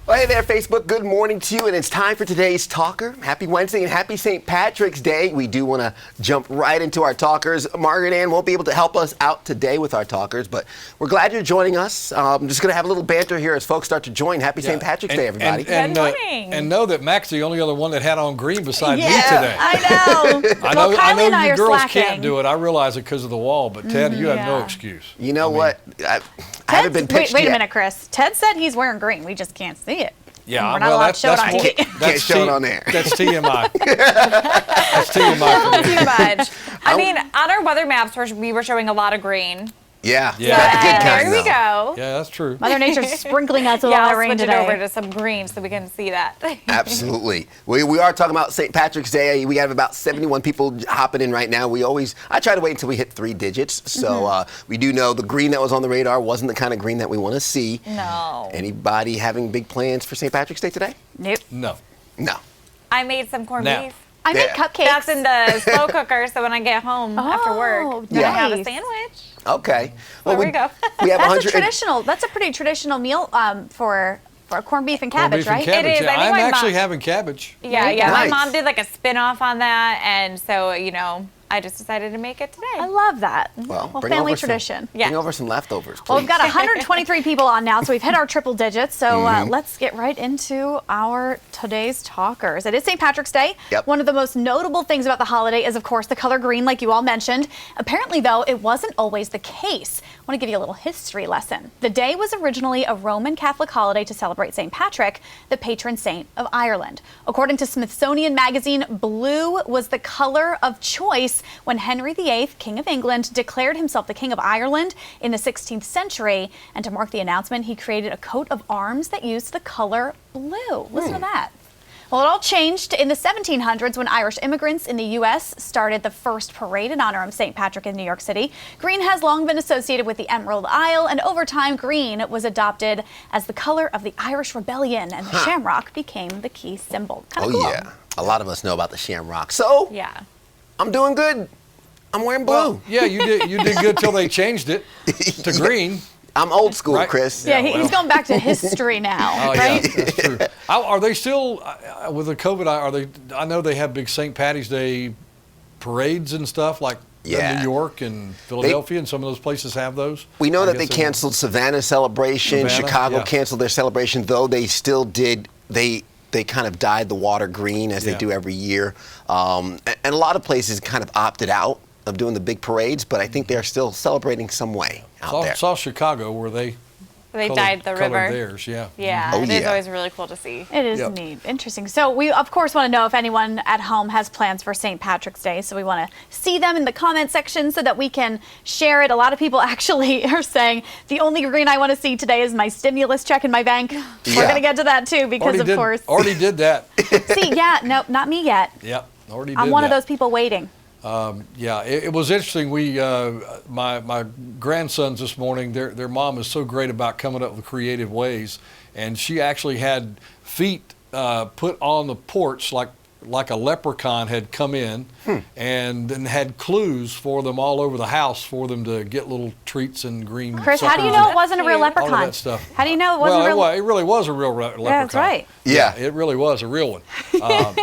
Well, hey there, Facebook. Good morning to you, and it's time for today's talker. Happy Wednesday and happy St. Patrick's Day. We do want to jump right into our talkers. Margaret Ann won't be able to help us out today with our talkers, but we're glad you're joining us. I'm just going to have a little banter here as folks start to join. Happy St. Patrick's Day, everybody. Good morning. And know that Mac's the only other one that had on green beside me Yeah, today. I know. I know and you are girls slacking. can't do it. I realize it because of the wall, but Ted, you have no Yeah. excuse. You know what? I haven't been pitched Wait yet. a minute, Chris. Ted said he's wearing green. We just can't see it. Yeah, We're not allowed to show it on more- TV. Can't show it on air. That's TMI. That's TMI for me. Too much. I mean, on our weather maps, we were showing a lot of green. Yeah. Yeah. That's the good kind, There we though. go. Yeah, that's true. Mother Nature's sprinkling us with a Yeah, lot I'll of rain switch it today. over to some green so we can see that. Absolutely. We are talking about St. Patrick's Day. We have about 71 people hopping in right now. I try to wait until we hit 3 digits. So we do know the green that was on the radar wasn't the kind of green that we want to see. No. Anybody having big plans for St. Patrick's Day today? Nope. No. No. I made some corned Now. beef. I made Yeah. cupcakes. That's in the slow cooker, so when I get home after work, Oh, I have a nice. sandwich. Okay. There we go. We have That's 100. a traditional. That's a pretty traditional meal for corned beef and Corned cabbage, beef and right? cabbage. It is. Yeah, I think I'm my actually mom- having cabbage. Yeah, Yeah. My Nice. mom did like a spin-off on that, and so, I just decided to make it I today. love that. Well, bring family over some- tradition. Yeah. Bring over some leftovers, please. Well, we've got 123 people on now, so we've hit our triple digits. So let's get right into our today's talkers. It is St. Patrick's Day. Yep. One of the most notable things about the holiday is, of course, the color green, like you all mentioned. Apparently, though, it wasn't always the case. I want to give you a little history lesson. The day was originally a Roman Catholic holiday to celebrate St. Patrick, the patron saint of Ireland. According to Smithsonian Magazine, blue was the color of choice when Henry VIII, King of England, declared himself the King of Ireland in the 16th century. And to mark the announcement, he created a coat of arms that used the color blue. Listen to that. Well, it all changed in the 1700s when Irish immigrants in the U.S. started the first parade in honor of St. Patrick in New York City. Green has long been associated with the Emerald Isle, and over time, green was adopted as the color of the Irish Rebellion, and the shamrock became the key symbol. Kind Oh, of cool. yeah. A lot of us know about the shamrock. So, Yeah. I'm doing good. I'm wearing blue. Well, yeah, you did good till they changed it to green. I'm old school, Right. Chris. Yeah, Yeah, he's well. going back to history now, Oh, right? yeah, that's true. Are they still, with the COVID, I know they have big St. Patty's Day parades and stuff like Yeah. New York and Philadelphia, and some of those places have those. We know I that they guess canceled Savannah celebration. Savannah, Chicago yeah. canceled their celebration, though they still did. They kind of dyed the water green as they Yeah. do every year. And a lot of places kind of opted out of doing the big parades, but I think they're still celebrating some way out there. Saw Chicago where they Dyed the colored river. theirs, yeah. Yeah, Oh, it is yeah. always really cool to see. It is Yep. neat. Interesting. So we, of course, want to know if anyone at home has plans for St. Patrick's Day. So we want to see them in the comment section so that we can share it. A lot of people actually are saying, the only green I want to see today is my stimulus check in my bank. We're Yeah. going to get to that, too, because, of course. Already did that. See, yeah, no, not me yet. Yep, already did I'm one of that. those people waiting. Yeah, it was interesting. My grandsons this morning, their mom is so great about coming up with creative ways, and she actually had feet put on the porch like a leprechaun had come in, and then had clues for them all over the house for them to get little treats and green. Chris, how do you suckers know and it wasn't a real All of leprechaun? all of that stuff? How do you know it wasn't Well, real? it really was a real leprechaun. Yeah, that's right. Yeah. It really was a real one,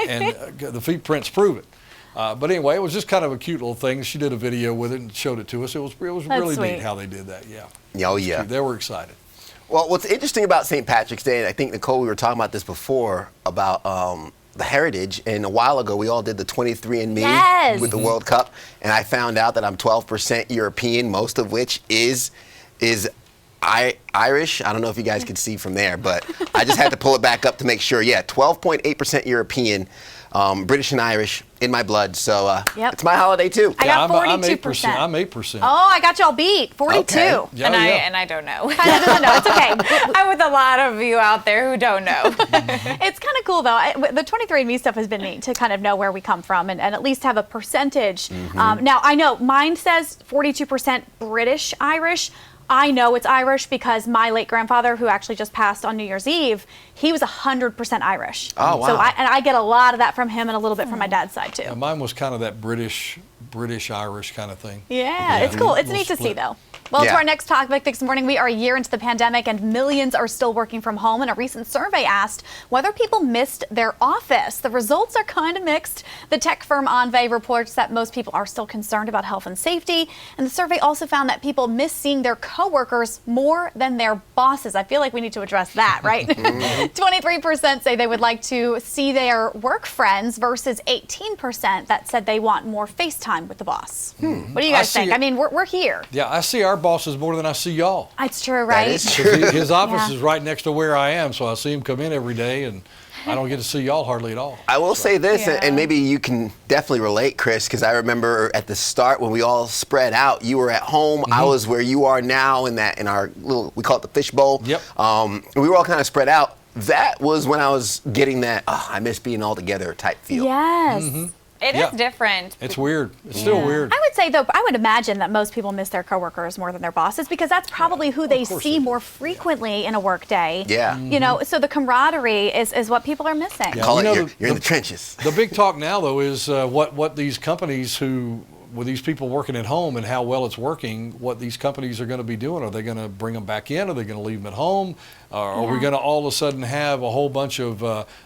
and the feet prints prove it. But anyway, it was just kind of a cute little thing. She did a video with it and showed it to us. It was really sweet. neat how they did that. Yeah. Oh, yeah. They were excited. Well, what's interesting about St. Patrick's Day, and I think, Nicole, we were talking about this before, about the heritage, and a while ago we all did the 23andMe Yes. with the World Cup, and I found out that I'm 12% European, most of which is Irish. I don't know if you guys could see from there, but I just had to pull it back up to make sure. Yeah, 12.8% European, British and Irish in my blood. So Yep. it's my holiday too. I got I'm 42%. I'm 8%. Oh, I got y'all beat. 42. Okay. Yeah, And I don't know. Kind of doesn't know. It's okay. I'm with a lot of you out there who don't know. It's kind of cool, though. The 23andMe stuff has been neat to kind of know where we come from and at least have a percentage. Now, I know mine says 42% British Irish. I know it's Irish because my late grandfather, who actually just passed on New Year's Eve, he was 100% Irish. Oh, wow. So I get a lot of that from him and a little bit from my dad's side, too. Mine was kind of that British Irish kind of thing. Yeah, it's cool. It's Little neat to see, split. though. Well, to Yeah. our next topic this morning, we are a year into the pandemic and millions are still working from home. And a recent survey asked whether people missed their office. The results are kind of mixed. The tech firm Envy reports that most people are still concerned about health and safety. And the survey also found that people miss seeing their coworkers more than their bosses. I feel like we need to address that, right? 23% say they would like to see their work friends versus 18% that said they want more face time with the boss. What do you I guys see think? it. I mean, we're here. Yeah, I see our bosses more than I see y'all. It's true, right? is true. 'Cause his office Yeah. is right next to where I am, so I see him come in every day, and I don't get to see y'all hardly at all. I will say this, Yeah. and maybe you can definitely relate, Chris, because I remember at the start when we all spread out, you were at home, I was where you are now in our little, we call it the fishbowl. Yep. We were all kind of spread out. That was when I was getting that, I miss being all together type feel. Yes. It is Yeah. different. It's weird. It's still weird. I would say, though, I would imagine that most people miss their coworkers more than their bosses because that's probably who they course see they do. more frequently in a work day. Yeah. You know, so the camaraderie is what people are missing. Yeah. Call You it, know, you're in the trenches. The big talk now, though, is what these companies with these people working at home and how well it's working, what these companies are going to be doing. Are they going to bring them back in? Are they going to leave them at home? Are we Yeah. going to all of a sudden have a whole bunch of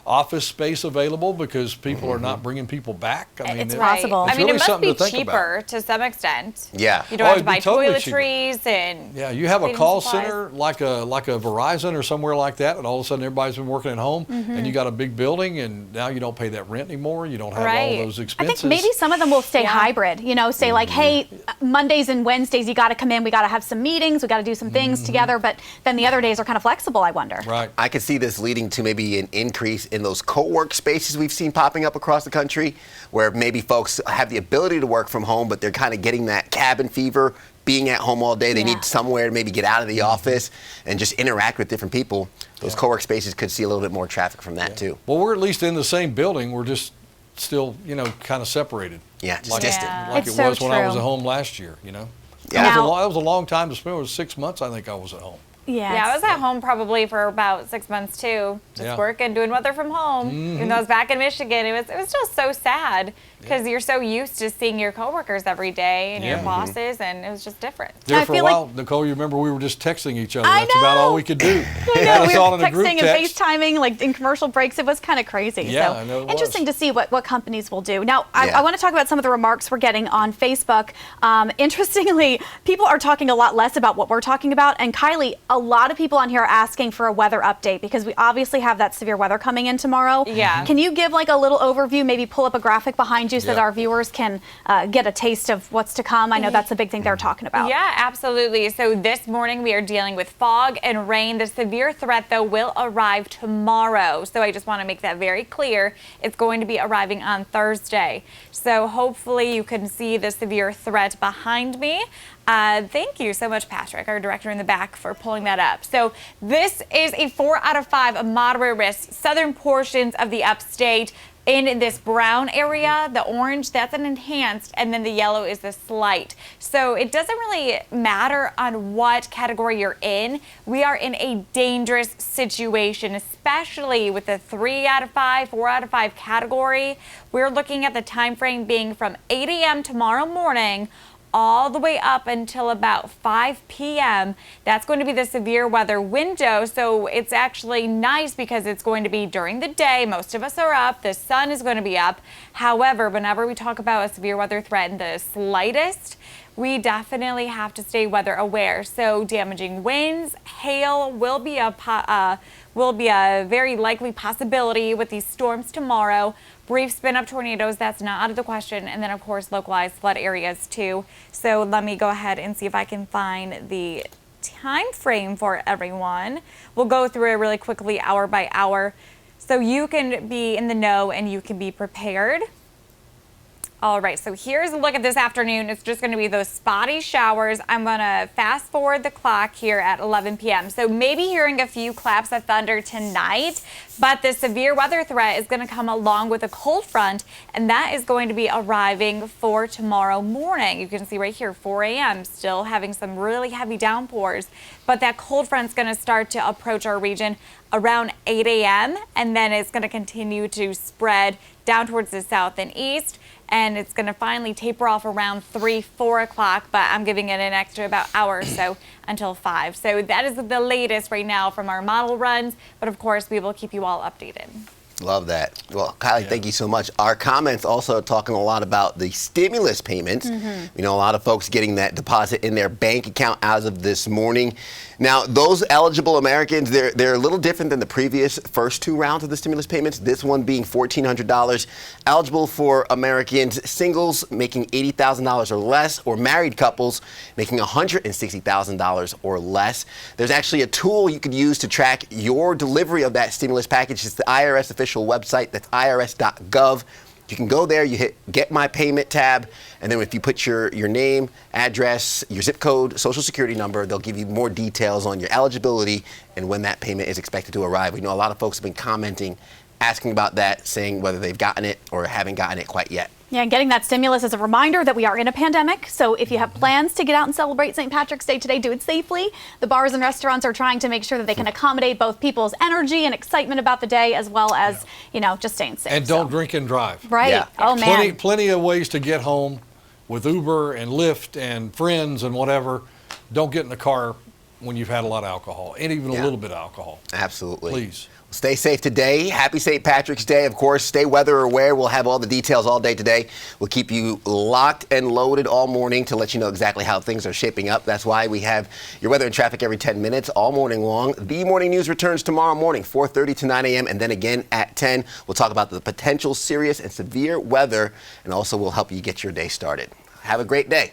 office space available because people are not bringing people back? I It's it- possible. it's I mean, really it must something be to think cheaper about. to some extent. Yeah. You don't Oh, have to it'd buy be totally cheaper. toiletries and Yeah, you have a cleaning call supplies. center like a Verizon or somewhere like that, and all of a sudden everybody's been working at home, and you got a big building, and now you don't pay that rent anymore. You don't have all Right. of those I expenses. think maybe some of them will stay Yeah. hybrid, you know, say like, hey, Mondays and Wednesdays, you got to come in, we got to have some meetings, we got to do some things together, but then the other days are kind of flexible, I wonder. Right. I could see this leading to maybe an increase in those co-work spaces we've seen popping up across the country, where maybe folks have the ability to work from home, but they're kind of getting that cabin fever, being at home all day. They Yeah. need somewhere to maybe get out of the office and just interact with different people. Those co-work spaces could see a little bit more traffic from that too. Well, we're at least in the same building. We're just still, kind of separated. Yeah, just like, distant. Yeah. like It's it so was when I was true. at home last year. Yeah. That was a long time to spend. It was 6 months, I think, I was at home. Yeah. Yeah, I was at home probably for about 6 months too, just Yeah. working, doing weather from home. Even though I was back in Michigan, it was just so sad because you're so used to seeing your coworkers every day and your Yeah. bosses, and it was just different. There I for a feel like- while, Nicole, you remember we were just texting each other. I That's about know. all we could do. I Had know, us we all were in a group texting and text. FaceTiming, like in commercial breaks. It was kind of crazy. Yeah, so I know it was. interesting to see what companies will do. Now, Yeah. I want to talk about some of the remarks we're getting on Facebook. Interestingly, people are talking a lot less about what we're talking about. And Kylie, a lot of people on here are asking for a weather update because we obviously have that severe weather coming in tomorrow. Yeah. Can you give like a little overview, maybe pull up a graphic behind you so that Yeah. our viewers can get a taste of what's to come? I know that's a big thing they're talking about. Yeah, absolutely. So this morning we are dealing with fog and rain. The severe threat, though, will arrive tomorrow. So I just want to make that very clear. It's going to be arriving on Thursday. So hopefully you can see the severe threat behind me. Thank you so much, Patrick, our director in the back, for pulling that up. So this is a 4 out of 5 moderate risk. Southern portions of the upstate. In this brown area, the orange, that's an enhanced, and then the yellow is the slight. So it doesn't really matter on what category you're in. We are in a dangerous situation, especially with the 3 out of 5, 4 out of 5 category. We're looking at the time frame being from 8 a.m. tomorrow morning all the way up until about 5 p.m. That's going to be the severe weather window. So it's actually nice because it's going to be during the day. Most of us are up. The sun is going to be up. However, whenever we talk about a severe weather threat, the slightest, we definitely have to stay weather aware. So damaging winds, hail will be a very likely possibility with these storms tomorrow. Brief spin-up tornadoes, that's not out of the question. And then, of course, localized flood areas, too. So let me go ahead and see if I can find the time frame for everyone. We'll go through it really quickly, hour by hour, so you can be in the know and you can be prepared. All right, so here's a look at this afternoon. It's just going to be those spotty showers. I'm going to fast forward the clock here at 11 p.m. So maybe hearing a few claps of thunder tonight, but the severe weather threat is going to come along with a cold front, and that is going to be arriving for tomorrow morning. You can see right here, 4 a.m., still having some really heavy downpours, but that cold front's going to start to approach our region around 8 a.m., and then it's going to continue to spread down towards the south and east. and it's going to finally taper off around 3, 4 o'clock, but I'm giving it an extra about hour or so until 5. So that is the latest right now from our model runs, but of course we will keep you all updated. Love that. Well, Kylie, thank you so much. Our comments also talking a lot about the stimulus payments. We know a lot of folks getting that deposit in their bank account as of this morning. Now, those eligible Americans, they're a little different than the previous first 2 rounds of the stimulus payments, this one being $1,400. Eligible for Americans, singles making $80,000 or less, or married couples making $160,000 or less. There's actually a tool you could use to track your delivery of that stimulus package. It's the IRS official website. That's irs.gov. You can go there, you hit Get My Payment tab, and then if you put your name, address, your zip code, social security number, they'll give you more details on your eligibility and when that payment is expected to arrive. We know a lot of folks have been commenting, asking about that, saying whether they've gotten it or haven't gotten it quite yet. Yeah, and getting that stimulus is a reminder that we are in a pandemic. So if you have plans to get out and celebrate St. Patrick's Day today, do it safely. The bars and restaurants are trying to make sure that they can accommodate both people's energy and excitement about the day, as well as, just staying safe. And don't drink and drive. Right. Yeah. Oh, man. Plenty of ways to get home with Uber and Lyft and friends and whatever. Don't get in the car when you've had a lot of alcohol, and even a little bit of alcohol. Absolutely. Please. Stay safe today. Happy St. Patrick's Day. Of course, stay weather aware. We'll have all the details all day today. We'll keep you locked and loaded all morning to let you know exactly how things are shaping up. That's why we have your weather and traffic every 10 minutes all morning long. The Morning News returns tomorrow morning, 4:30 to 9 a.m., and then again at 10. We'll talk about the potential serious and severe weather, and also we'll help you get your day started. Have a great day.